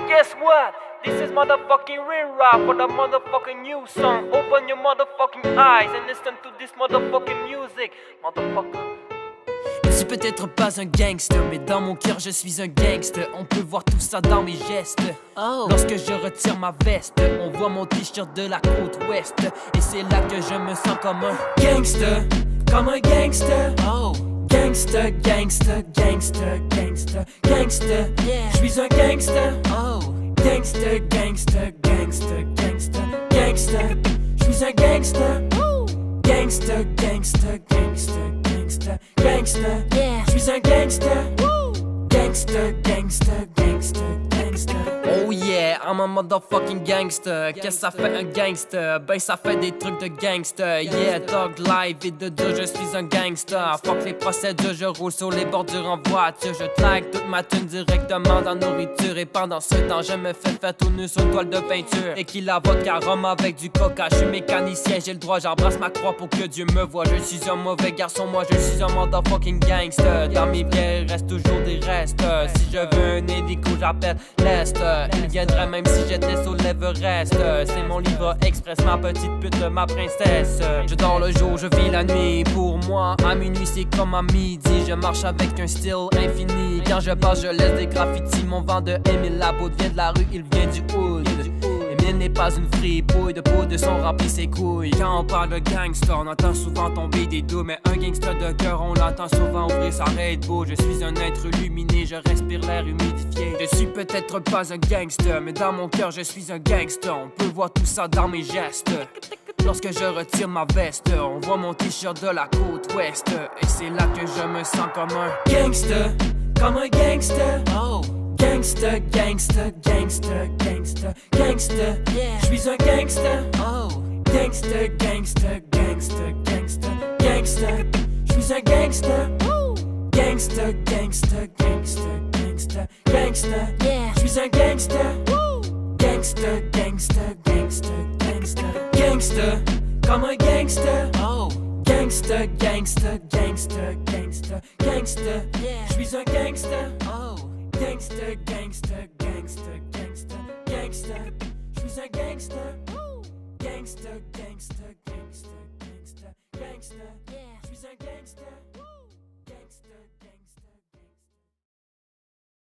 guess what? This is motherfucking real rap for the motherfucking new song. Open your motherfucking eyes and listen to this motherfucking music, motherfucker. Je suis peut-être pas un gangster, mais dans mon cœur je suis un gangster. On peut voir tout ça dans mes gestes. Lorsque je retire ma veste, on voit mon t-shirt de la côte ouest. Et c'est là que je me sens comme un gangster, comme un gangster. Gangster, gangster, gangster, gangster, gangster. Je suis un gangster. Gangster, gangster, gangster, gangster, gangster. Je suis un gangster. Gangster, gangster, gangster, gangster, gangster. Je suis un gangster. Gangster, gangster, gangster, gangster. Oh yeah, I'm a motherfucking gangster. Qu'est-ce que ça fait un gangster? Ben ça fait des trucs de gangster. Yeah, Dog Live et de deux, je suis un gangster. Fuck les procédures, je roule sur les bordures en voiture. Je traque toute ma thune directement dans nourriture. Et pendant ce temps, je me fais faire tout nu sur une toile de peinture. Et qui la vodka rhum avec du coca. Je suis mécanicien, j'ai le droit, j'embrasse ma croix pour que Dieu me voie. Je suis un mauvais garçon, moi je suis un motherfucking gangster. Dans mes bières, il reste toujours des restes. Si je veux un hélico, j'appelle Lester. Il viendrait même si j'étais sur l'Everest. C'est mon livre express, ma petite pute, ma princesse. Je dors le jour, je vis la nuit. Pour moi, à minuit c'est comme à midi. Je marche avec un style infini. Quand je passe, je laisse des graffitis. Mon vent de Émile Laboud vient de la rue, il vient du hood. Émile n'est pas une fripouille, de peau de son remplit ses couilles. Quand on parle de gangster, on entend souvent tomber des dos. Mais un gangster de cœur, on l'entend souvent ouvrir sa Red Bull. Je suis un être illuminé, je respire l'air humidifié. Je suis peut-être pas un gangster, mais dans mon cœur je suis un gangster. On peut voir tout ça dans mes gestes. Lorsque je retire ma veste, on voit mon t-shirt de la côte ouest. Et c'est là que je me sens comme un gangster, comme un gangster. Gangster, gangster, gangster, gangster, gangster. Je suis un gangster. Gangster, gangster, gangster, gangster, gangster. Je suis un gangster. Gangster, gangster, gangster, gangster, gangster. Je suis un gangster. Gangster, gangster, gangster, gangster, gangster. Comme un gangster. Gangster, gangster, gangster, gangster, gangster. Je suis un gangster. Gangster, gangster, gangster, gangster, gangster. Je suis un gangster. Gangster, gangster, gangster, gangster, gangster. Je suis un gangster.